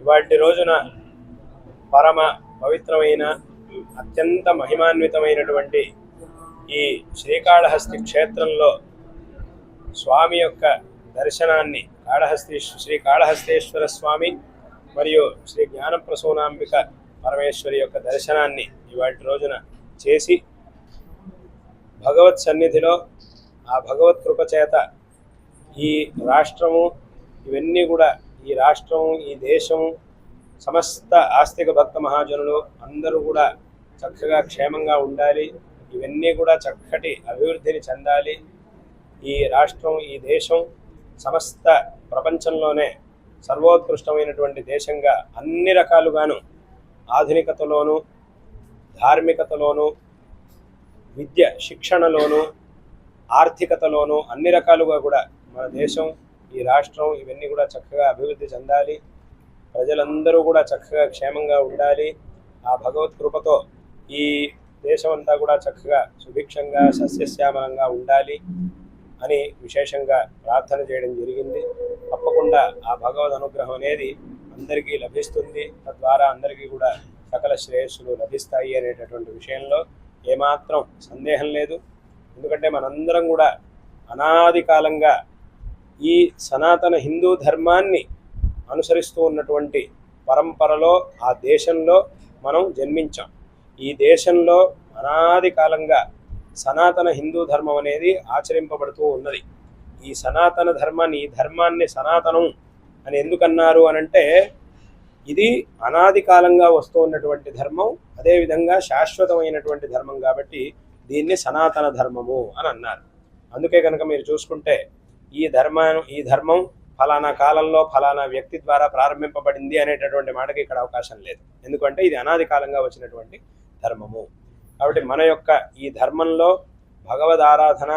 ఇవాటి రోజున పరమ పవిత్రమైన అత్యంత మహిమాన్వితమైనటువంటి ఈ శ్రీకాళహస్తి క్షేత్రంలో స్వామి యొక్క దర్శనాన్ని శ్రీ కాళహస్తేశ్వర స్వామి మరియు శ్రీ జ్ఞానప్రసూనాంబిక పరమేశ్వరి యొక్క దర్శనాన్ని ఇవాటి రోజున చేసి భగవత్ సన్నిధిలో ఆ భగవత్ కృప చేత ఈ రాష్ట్రము ఇవన్నీ కూడా ఈ రాష్ట్రం ఈ దేశం సమస్త ఆస్తిక భక్త మహాజనులు అందరూ కూడా చక్కగా క్షేమంగా ఉండాలి. ఇవన్నీ కూడా చక్కటి అభివృద్ధిని చెందాలి. ఈ రాష్ట్రం ఈ దేశం సమస్త ప్రపంచంలోనే సర్వోత్కృష్టమైనటువంటి దేశంగా అన్ని రకాలుగాను ఆధునికతలోను ధార్మికతలోను విద్య శిక్షణలోను ఆర్థికతలోను అన్ని రకాలుగా కూడా మన దేశం ఈ రాష్ట్రం ఇవన్నీ కూడా చక్కగా అభివృద్ధి చెందాలి. ప్రజలందరూ కూడా చక్కగా క్షేమంగా ఉండాలి. ఆ భగవత్ కృపతో ఈ దేశం అంతా కూడా చక్కగా సుభిక్షంగా సస్యశ్యామలంగా ఉండాలి అని విశేషంగా ప్రార్థన చేయడం జరిగింది. తప్పకుండా ఆ భగవద్ అనుగ్రహం అనేది అందరికీ లభిస్తుంది. తద్వారా అందరికీ కూడా సకల శ్రేయస్సులు లభిస్తాయి అనేటటువంటి విషయంలో ఏమాత్రం సందేహం లేదు. ఎందుకంటే మనందరం కూడా అనాది కాలంగా ఈ సనాతన హిందూ ధర్మాన్ని అనుసరిస్తూ ఉన్నటువంటి పరంపరలో ఆ దేశంలో మనం జన్మించాం. ఈ దేశంలో అనాది కాలంగా సనాతన హిందూ ధర్మం అనేది ఆచరింపబడుతూ ఉన్నది. ఈ సనాతన ధర్మాన్ని ఈ ధర్మాన్ని సనాతనం అని ఎందుకన్నారు అనంటే ఇది అనాది కాలంగా వస్తూ ఉన్నటువంటి ధర్మం, అదేవిధంగా శాశ్వతమైనటువంటి ధర్మం కాబట్టి దీన్ని సనాతన ధర్మము అని అన్నారు. అందుకే కనుక మీరు చూసుకుంటే ఈ ధర్మం ఫలానా కాలంలో ఫలానా వ్యక్తి ద్వారా ప్రారంభింపబడింది అనేటటువంటి మాటకి ఇక్కడ అవకాశం లేదు. ఎందుకంటే ఇది అనాది కాలంగా వచ్చినటువంటి ధర్మము. కాబట్టి మన యొక్క ఈ ధర్మంలో భగవద్ ఆరాధన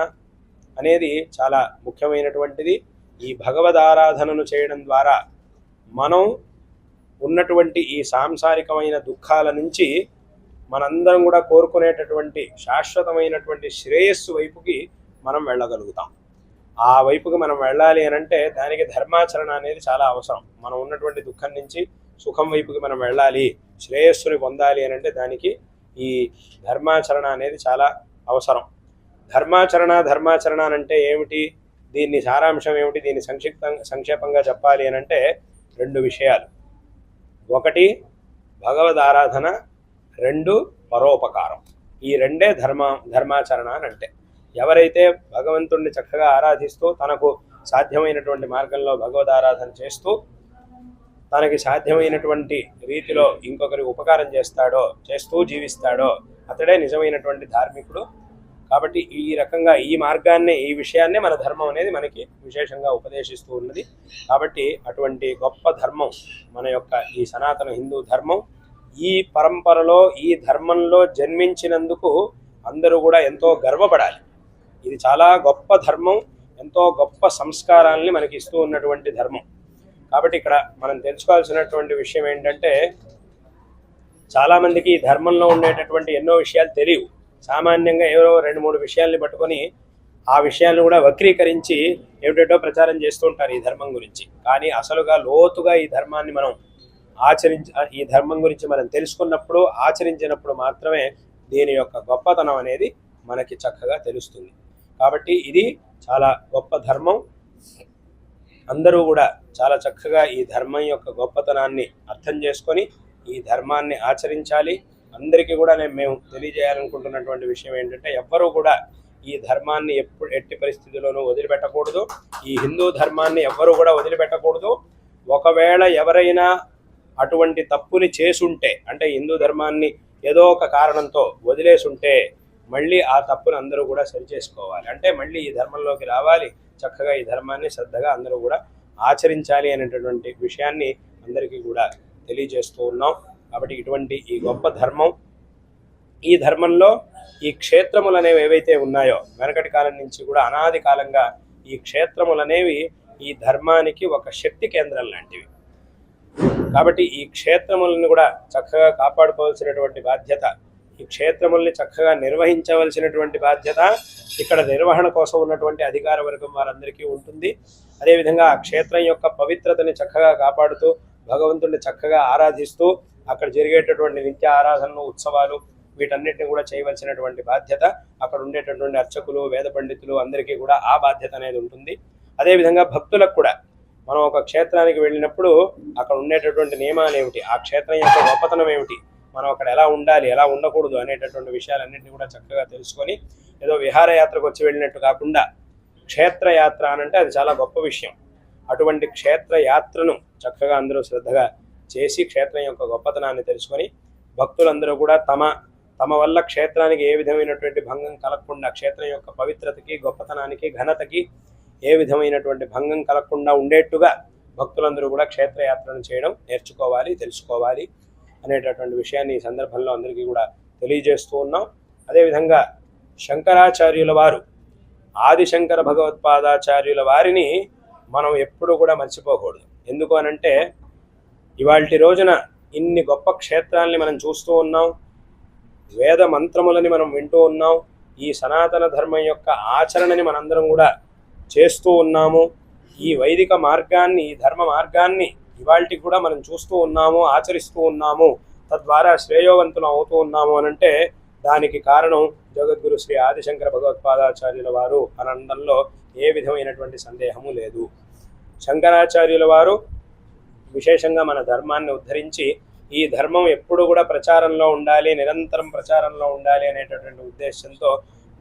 అనేది చాలా ముఖ్యమైనటువంటిది. ఈ భగవద్ ఆరాధనను చేయడం ద్వారా మనం ఉన్నటువంటి ఈ సాంసారికమైన దుఃఖాల నుంచి మనందరం కూడా కోరుకునేటటువంటి శాశ్వతమైనటువంటి శ్రేయస్సు వైపుకి మనం వెళ్ళగలుగుతాం. ఆ వైపుకి మనం వెళ్ళాలి అనంటే దానికి ధర్మాచరణ అనేది చాలా అవసరం. మనం ఉన్నటువంటి దుఃఖం నుంచి సుఖం వైపుకి మనం వెళ్ళాలి, శ్రేయస్సుని పొందాలి అనంటే దానికి ఈ ధర్మాచరణ అనేది చాలా అవసరం. ధర్మాచరణ అంటే ఏమిటి, దీన్ని సారాంశం ఏమిటి, దీన్ని సంక్షేపంగా చెప్పాలి అనంటే రెండు విషయాలు. ఒకటి భగవద్ ఆరాధన, రెండు పరోపకారం. ఈ రెండే ధర్మాచరణ అని అంటే ఎవరైతే భగవంతుణ్ణి చక్కగా ఆరాధిస్తూ తనకు సాధ్యమైనటువంటి మార్గంలో భగవద్ ఆరాధన చేస్తూ తనకి సాధ్యమైనటువంటి రీతిలో ఇంకొకరి ఉపకారం చేస్తూ జీవిస్తాడో అతడే నిజమైనటువంటి ధార్మికుడు. కాబట్టి ఈ రకంగా ఈ మార్గాన్ని ఈ విషయాన్నే మన ధర్మం అనేది మనకి విశేషంగా ఉపదేశిస్తూ ఉన్నది. కాబట్టి అటువంటి గొప్ప ధర్మం మన యొక్క ఈ సనాతన హిందూ ధర్మం. ఈ పరంపరలో ఈ ధర్మంలో జన్మించినందుకు అందరూ కూడా ఎంతో గర్వపడాలి. ఇది చాలా గొప్ప ధర్మం, ఎంతో గొప్ప సంస్కారాలని మనకి ఇస్తూ ఉన్నటువంటి ధర్మం. కాబట్టి ఇక్కడ మనం తెలుసుకోవాల్సినటువంటి విషయం ఏంటంటే చాలామందికి ఈ ధర్మంలో ఉండేటటువంటి ఎన్నో విషయాలు తెలియవు. సామాన్యంగా ఎవరో 2-3 విషయాల్ని పట్టుకొని ఆ విషయాలను కూడా వక్రీకరించి ఏమిటో ప్రచారం చేస్తూ ఉంటారు ఈ ధర్మం గురించి. కానీ అసలుగా లోతుగా ఈ ధర్మాన్ని మనం ఈ ధర్మం గురించి మనం తెలుసుకున్నప్పుడు ఆచరించినప్పుడు మాత్రమే దీని యొక్క గొప్పతనం అనేది మనకి చక్కగా తెలుస్తుంది. కాబట్టి ఇది చాలా గొప్ప ధర్మం. అందరూ కూడా చాలా చక్కగా ఈ ధర్మం యొక్క గొప్పతనాన్ని అర్థం చేసుకొని ఈ ధర్మాన్ని ఆచరించాలి. అందరికీ కూడా మేము తెలియజేయాలనుకుంటున్నటువంటి విషయం ఏంటంటే ఎవ్వరూ కూడా ఈ ధర్మాన్ని ఎట్టి పరిస్థితుల్లోనూ వదిలిపెట్టకూడదు. ఈ హిందూ ధర్మాన్ని ఎవ్వరూ కూడా వదిలిపెట్టకూడదు. ఒకవేళ ఎవరైనా అటువంటి తప్పుని చేసుంటే అంటే హిందూ ధర్మాన్ని ఏదో ఒక కారణంతో వదిలేసుంటే మళ్ళీ ఆ తప్పును అందరూ కూడా సరిచేసుకోవాలి. అంటే మళ్ళీ ఈ ధర్మంలోకి రావాలి, చక్కగా ఈ ధర్మాన్ని శ్రద్ధగా అందరూ కూడా ఆచరించాలి అనేటటువంటి విషయాన్ని అందరికీ కూడా తెలియజేస్తూ ఉన్నాం. కాబట్టి ఇటువంటి ఈ గొప్ప ధర్మం, ఈ ధర్మంలో ఈ క్షేత్రములు అనేవి ఏవైతే ఉన్నాయో వెనకటి కాలం నుంచి కూడా అనాది కాలంగా ఈ క్షేత్రములు అనేవి ఈ ధర్మానికి ఒక శక్తి కేంద్రం లాంటివి. కాబట్టి ఈ క్షేత్రములను కూడా చక్కగా కాపాడుకోవాల్సినటువంటి బాధ్యత, ఈ క్షేత్రముల్ని చక్కగా నిర్వహించవలసినటువంటి బాధ్యత ఇక్కడ నిర్వహణ కోసం ఉన్నటువంటి అధికార వర్గం వారందరికీ ఉంటుంది. అదేవిధంగా ఆ క్షేత్రం యొక్క పవిత్రతని చక్కగా కాపాడుతూ భగవంతుడిని చక్కగా ఆరాధిస్తూ అక్కడ జరిగేటటువంటి నిత్య ఆరాధనలు, ఉత్సవాలు వీటన్నిటిని కూడా చేయవలసినటువంటి బాధ్యత అక్కడ ఉండేటటువంటి అర్చకులు, వేద పండితులు అందరికీ కూడా ఆ బాధ్యత అనేది ఉంటుంది. అదేవిధంగా భక్తులకు కూడా మనం ఒక క్షేత్రానికి వెళ్ళినప్పుడు అక్కడ ఉండేటటువంటి నియమాలు ఏమిటి, ఆ క్షేత్రం యొక్క గొప్పతనం ఏమిటి, మనం అక్కడ ఎలా ఉండాలి, ఎలా ఉండకూడదు అనేటటువంటి విషయాలన్నింటినీ కూడా చక్కగా తెలుసుకొని ఏదో విహారయాత్రకు వచ్చి వెళ్ళినట్టు కాకుండా క్షేత్రయాత్ర అనంటే అది చాలా గొప్ప విషయం. అటువంటి క్షేత్రయాత్రను చక్కగా అందరూ శ్రద్ధగా చేసి క్షేత్రం యొక్క గొప్పతనాన్ని తెలుసుకొని భక్తులందరూ కూడా తమ వల్ల క్షేత్రానికి ఏ విధమైనటువంటి భంగం కలగకుండా, క్షేత్రం యొక్క పవిత్రతకి, గొప్పతనానికి, ఘనతకి ఏ విధమైనటువంటి భంగం కలగకుండా ఉండేట్టుగా భక్తులందరూ కూడా క్షేత్రయాత్రను చేయడం నేర్చుకోవాలి, తెలుసుకోవాలి అనేటటువంటి విషయాన్ని ఈ సందర్భంలో అందరికీ కూడా తెలియజేస్తూ ఉన్నాం. అదేవిధంగా శంకరాచార్యుల వారు, ఆదిశంకర భగవత్పాదాచార్యుల వారిని మనం ఎప్పుడు కూడా మర్చిపోకూడదు. ఎందుకు అనంటే ఇవాల్టి రోజున ఇన్ని గొప్ప క్షేత్రాల్ని మనం చూస్తూ ఉన్నాం, వేద మంత్రములని మనం వింటూ ఉన్నాం, ఈ సనాతన ధర్మం యొక్క ఆచరణని మనందరం కూడా చేస్తూ ఉన్నాము, ఈ వైదిక మార్గాన్ని, ఈ ధర్మ మార్గాన్ని ఇవాల్టికి కూడా మనం చూస్తూ ఉన్నాము, ఆచరిస్తూ ఉన్నాము, తద్వారా శ్రేయోవంతులం అవుతూ ఉన్నాము అనంటే దానికి కారణం జగద్గురు శ్రీ ఆదిశంకర భగవత్పాదాచార్యుల వారు అనడంలో ఏ విధమైనటువంటి సందేహము లేదు. శంకరాచార్యుల వారు విశేషంగా మన ధర్మాన్ని ఉద్ధరించి ఈ ధర్మం ఎప్పుడు కూడా ప్రచారంలో ఉండాలి, నిరంతరం ప్రచారంలో ఉండాలి అనేటటువంటి ఉద్దేశంతో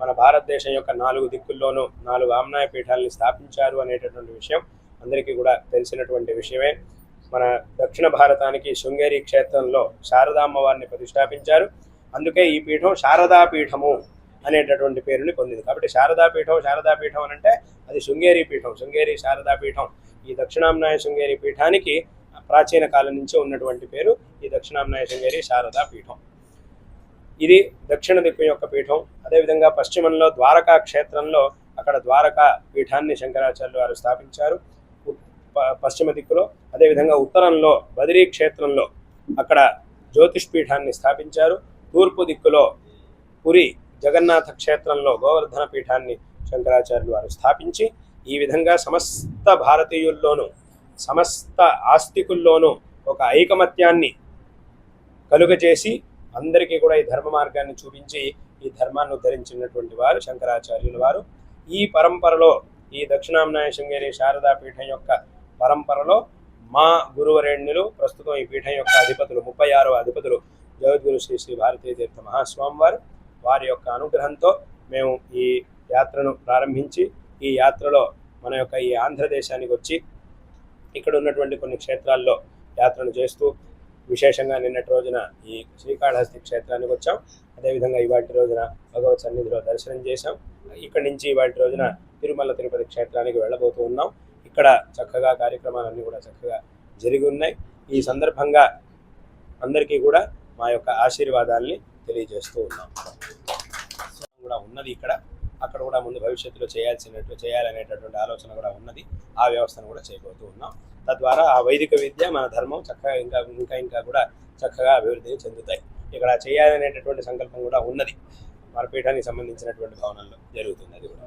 మన భారతదేశం యొక్క 4 దిక్కుల్లోనూ 4 ఆమ్నాయ పీఠాలని స్థాపించారు అనేటటువంటి విషయం అందరికీ కూడా తెలిసినటువంటి విషయమే. మన దక్షిణ భారతానికి శృంగేరి క్షేత్రంలో శారదామ్మ వారిని ప్రతిష్టాపించారు. అందుకే ఈ పీఠం శారదాపీఠము అనేటటువంటి పేరుని పొందింది. కాబట్టి శారదాపీఠం అనంటే అది శృంగేరి పీఠం, శృంగేరి శారదాపీఠం. ఈ దక్షిణామ్నాయ శృంగేరి పీఠానికి ప్రాచీన కాలం నుంచి ఉన్నటువంటి పేరు ఈ దక్షిణామ్నాయ శృంగేరి శారదాపీఠం. ఇది దక్షిణ దిక్కు యొక్క పీఠం. అదేవిధంగా పశ్చిమంలో ద్వారకా క్షేత్రంలో అక్కడ ద్వారకా పీఠాన్ని శంకరాచార్యులు వారు స్థాపించారు పశ్చిమ దిక్కులో. అదేవిధంగా ఉత్తరంలో బదిరీ క్షేత్రంలో అక్కడ జ్యోతిష్ పీఠాన్ని స్థాపించారు. తూర్పు దిక్కులో పురి జగన్నాథ క్షేత్రంలో గోవర్ధన పీఠాన్ని శంకరాచార్యులు వారు స్థాపించి ఈ విధంగా సమస్త భారతీయుల్లోనూ, సమస్త ఆస్తికుల్లోనూ ఒక ఐకమత్యాన్ని కలుగజేసి అందరికీ కూడా ఈ ధర్మ మార్గాన్ని చూపించి ఈ ధర్మాన్ని ఉద్ధరించినటువంటి వారు శంకరాచార్యుల వారు. ఈ పరంపరలో, ఈ దక్షిణామ్నాయ శృంగేరి శారదా పీఠం యొక్క పరంపరలో మా గురువరేణ్యులు, ప్రస్తుతం ఈ పీఠం యొక్క అధిపతులు 36వ అధిపతులు జగద్గురు శ్రీ శ్రీ భారతీయ తీర్థ మహాస్వామి వారు, వారి యొక్క అనుగ్రహంతో మేము ఈ యాత్రను ప్రారంభించి ఈ యాత్రలో మన యొక్క ఈ ఆంధ్రదేశానికి వచ్చి ఇక్కడ ఉన్నటువంటి కొన్ని క్షేత్రాల్లో యాత్రను చేస్తూ విశేషంగా నిన్నటి రోజున ఈ శ్రీకాళహస్తి క్షేత్రానికి వచ్చాం. అదేవిధంగా ఇవాటి రోజున భగవత్ సన్నిధిలో దర్శనం చేశాం. ఇక్కడి నుంచి ఇవాటి రోజున తిరుమల తిరుపతి క్షేత్రానికి వెళ్ళబోతూ ఉన్నాం. ఇక్కడ చక్కగా కార్యక్రమాలన్నీ కూడా చక్కగా జరిగి ఉన్నాయి. ఈ సందర్భంగా అందరికీ కూడా మా యొక్క ఆశీర్వాదాల్ని తెలియజేస్తూ ఉన్నాం. కూడా ఉన్నది ఇక్కడ, అక్కడ కూడా ముందు భవిష్యత్తులో చేయాలనేటటువంటి ఆలోచన కూడా ఉన్నది. ఆ వ్యవస్థను కూడా చేయబోతూ ఉన్నాం. తద్వారా ఆ వైదిక విద్య, మన ధర్మం చక్కగా ఇంకా కూడా చక్కగా అభివృద్ధి చెందుతాయి. ఇక్కడ చేయాలనేటటువంటి సంకల్పం కూడా ఉన్నది. మన పీఠానికి సంబంధించినటువంటి భవనంలో జరుగుతుంది. అది కూడా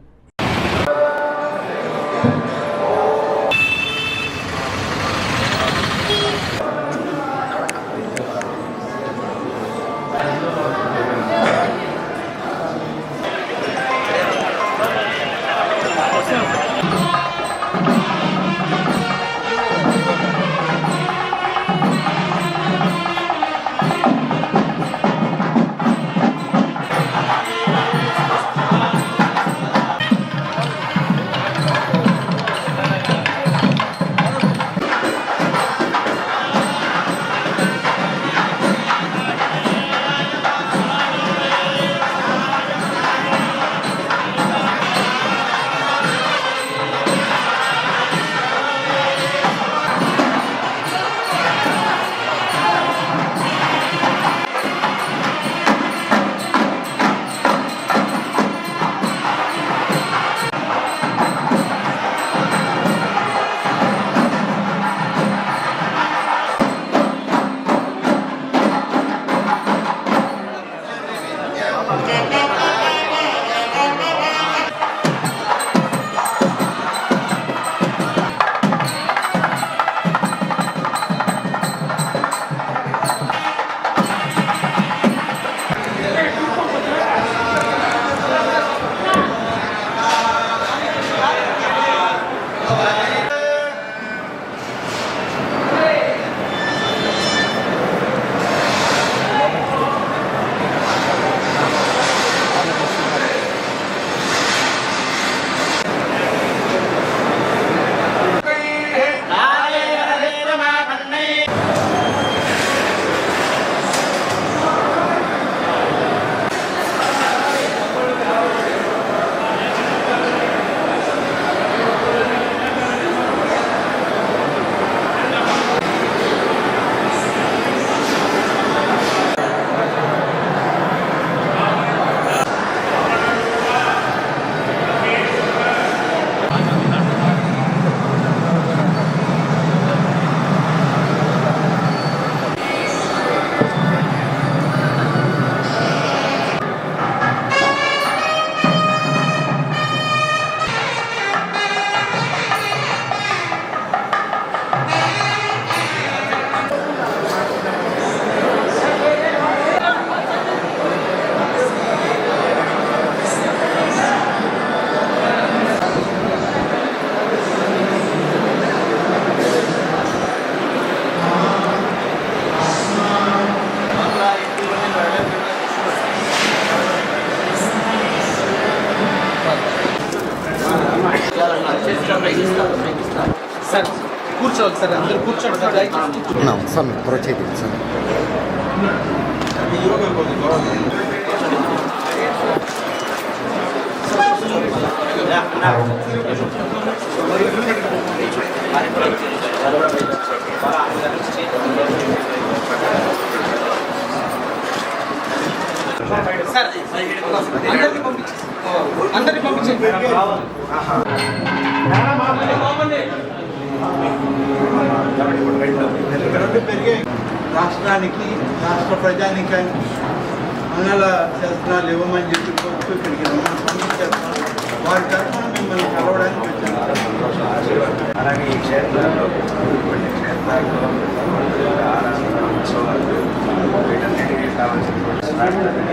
సార్ కూర్చోవాలి సార్, అందరూ కూర్చోండి sir. Sir proceed sir. Sir అందరినీ పంపించండి. రాష్ట్రానికి రాష్ట్ర ప్రజానికానికి మంగళ శాస్త్రాలు ఇవ్వమని చెప్పి కోరుతూ ఇక్కడికి రమ్మని వారి తరఫున మిమ్మల్ని కలవడానికి వచ్చాను. అలాగే ఈ క్షేత్రంలో కొన్ని క్షేత్రాల్లో ఆరాధన ఉత్సవాలు వీటన్నిటికీ కావాల్సినటువంటి